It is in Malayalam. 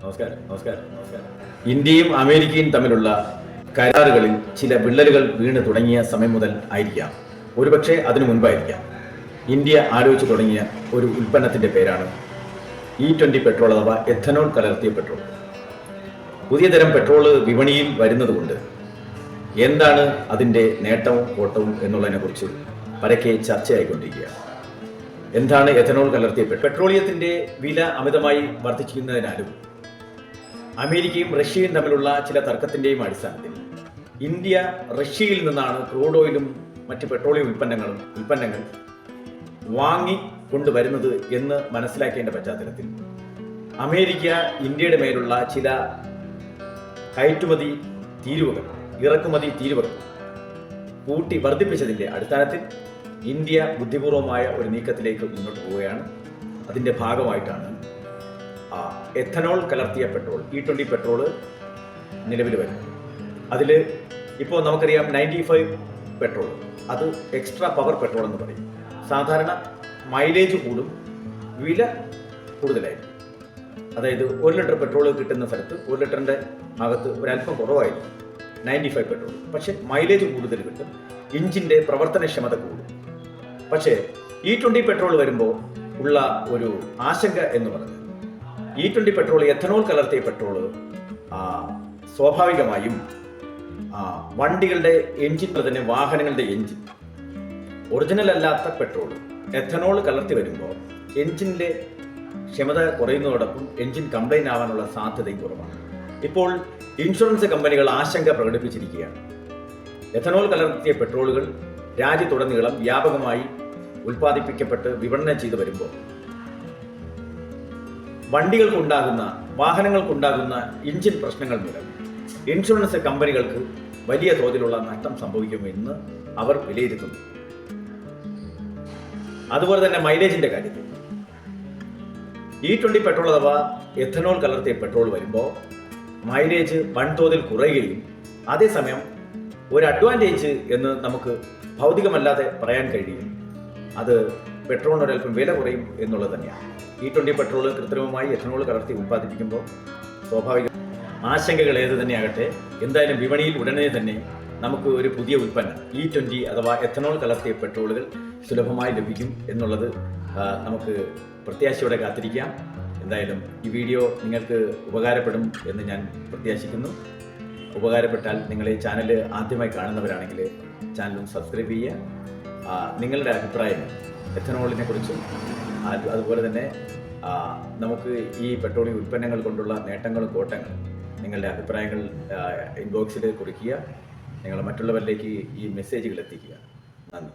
നമസ്കാരം. ഇന്ത്യയും അമേരിക്കയും തമ്മിലുള്ള കരാറുകളിൽ ചില വിള്ളലുകൾ വീണ് തുടങ്ങിയ സമയം മുതൽ ആയിരിക്കാം, ഒരുപക്ഷെ അതിനു മുൻപായിരിക്കാം, ഇന്ത്യ ആലോചിച്ചു തുടങ്ങിയ ഒരു ഉൽപ്പന്നത്തിന്റെ പേരാണ് E20 പെട്രോൾ അഥവാ എഥനോൾ കലർത്തിയ പെട്രോൾ. പുതിയ തരം പെട്രോള് വിപണിയിൽ വരുന്നതുകൊണ്ട് എന്താണ് അതിന്റെ നേട്ടവും കോട്ടവും എന്നുള്ളതിനെക്കുറിച്ച് പരക്കെ ചർച്ചയായിക്കൊണ്ടിരിക്കുകയാണ്. എന്താണ് എഥനോൾ കലർത്തിയ പെട്രോളിയത്തിന്റെ വില അമിതമായി വർദ്ധിക്കുന്നതിനാലും അമേരിക്കയും റഷ്യയും തമ്മിലുള്ള ചില തർക്കത്തിന്റെയും അടിസ്ഥാനത്തിൽ ഇന്ത്യ റഷ്യയിൽ നിന്നാണ് ക്രൂഡ് ഓയിലും മറ്റ് പെട്രോളിയം ഉൽപ്പന്നങ്ങൾ വാങ്ങി കൊണ്ടുവരുന്നത് എന്ന് മനസ്സിലാക്കേണ്ട പശ്ചാത്തലത്തിൽ അമേരിക്ക ഇന്ത്യയുടെ മേലുള്ള ചില ഇറക്കുമതി തീരുവകൾ കൂട്ടി വർദ്ധിപ്പിച്ചതിന്റെ അടിസ്ഥാനത്തിൽ ഇന്ത്യ ബുദ്ധിപൂർവമായ ഒരു നീക്കത്തിലേക്ക് മുന്നോട്ട് പോവുകയാണ്. അതിന്റെ ഭാഗമായിട്ടാണ് എഥനോൾ കലർത്തിയ പെട്രോൾ E20 പെട്രോള് നിലവിൽ വരുന്നത്. അതിൽ ഇപ്പോൾ നമുക്കറിയാം 95 പെട്രോൾ, അത് എക്സ്ട്രാ പവർ പെട്രോൾ എന്ന് പറയും. സാധാരണ മൈലേജ് കൂടും, വില കൂടുതലായിരിക്കും. അതായത് 1 ലിറ്റർ പെട്രോൾ കിട്ടുന്ന സ്ഥലത്ത് 1 ലിറ്ററിന്റെ ഭാഗത്ത് ഒരല്പം കുറവായിരിക്കും 95 പെട്രോൾ. പക്ഷെ മൈലേജ് കൂടുതൽ കിട്ടും, എഞ്ചിന്റെ പ്രവർത്തനക്ഷമത കൂടും. പക്ഷേ E20 പെട്രോൾ വരുമ്പോൾ ഉള്ള ഒരു ആശങ്ക എന്ന് പറഞ്ഞാൽ E20 പെട്രോൾ, എഥനോൾ കലർത്തിയ പെട്രോള് സ്വാഭാവികമായും വണ്ടികളുടെ എഞ്ചിൻ, തന്നെ വാഹനങ്ങളുടെ എഞ്ചിൻ, ഒറിജിനൽ അല്ലാത്ത പെട്രോൾ എഥനോൾ കലർത്തി വരുമ്പോൾ എഞ്ചിനിലെ ക്ഷമത കുറയുന്നതോടൊപ്പം എഞ്ചിൻ കംപ്ലൈന്റ് ആവാനുള്ള സാധ്യതയും കുറവാണ്. ഇപ്പോൾ ഇൻഷുറൻസ് കമ്പനികൾ ആശങ്ക പ്രകടിപ്പിച്ചിരിക്കുകയാണ്. എഥനോൾ കലർത്തിയ പെട്രോളുകൾ രാജ്യത്തുടനീളം വ്യാപകമായി ഉൽപ്പാദിപ്പിക്കപ്പെട്ട് വിപണനം ചെയ്തു വരുമ്പോൾ വാഹനങ്ങൾക്കുണ്ടാകുന്ന എഞ്ചിൻ പ്രശ്നങ്ങൾ മൂലം ഇൻഷുറൻസ് കമ്പനികൾക്ക് വലിയ തോതിലുള്ള നഷ്ടം സംഭവിക്കുമെന്ന് അവർ വിലയിരുത്തുന്നു. അതുപോലെ തന്നെ മൈലേജിന്റെ കാര്യത്തിൽ E20 പെട്രോൾ അഥവാ എഥനോൾ കലർത്തിയ പെട്രോൾ വരുമ്പോൾ മൈലേജ് വൻതോതിൽ കുറയുകയും അതേസമയം ഒരു അഡ്വാൻറ്റേജ് എന്ന് നമുക്ക് ഭൗതികമല്ലാതെ പറയാൻ കഴിയും, അത് പെട്രോളിന് ഒരൽപ്പം വില കുറയും എന്നുള്ളത് തന്നെയാണ്. E20 പെട്രോൾ കൃത്രിമമായി എഥനോൾ കലർത്തി ഉൽപ്പാദിപ്പിക്കുമ്പോൾ സ്വാഭാവിക ആശങ്കകൾ ഏത് തന്നെയാകട്ടെ, എന്തായാലും വിപണിയിൽ ഉടനെ തന്നെ നമുക്ക് ഒരു പുതിയ ഉൽപ്പന്നം E20 അഥവാ എഥനോൾ കലർത്തിയ പെട്രോളുകൾ സുലഭമായി ലഭിക്കും എന്നുള്ളത് നമുക്ക് പ്രത്യാശയോടെ കാത്തിരിക്കാം. എന്തായാലും ഈ വീഡിയോ നിങ്ങൾക്ക് ഉപകാരപ്പെടും എന്ന് ഞാൻ പ്രത്യാശിക്കുന്നു. ഉപകാരപ്പെട്ടാൽ നിങ്ങൾ ഈ ചാനൽ ആദ്യമായി കാണുന്നവരാണെങ്കിൽ ചാനലും സബ്സ്ക്രൈബ് ചെയ്യുക. നിങ്ങളുടെ അഭിപ്രായം എഥനോളിനെ കുറിച്ചും അതുപോലെ തന്നെ നമുക്ക് ഈ പെട്രോളിയം ഉൽപ്പന്നങ്ങൾ കൊണ്ടുള്ള നേട്ടങ്ങളും കോട്ടങ്ങളും നിങ്ങളുടെ അഭിപ്രായങ്ങൾ ഇൻബോക്സിൽ കുറിക്കുക. നിങ്ങൾ മറ്റുള്ളവരിലേക്ക് ഈ മെസ്സേജുകൾ എത്തിക്കുക. നന്ദി.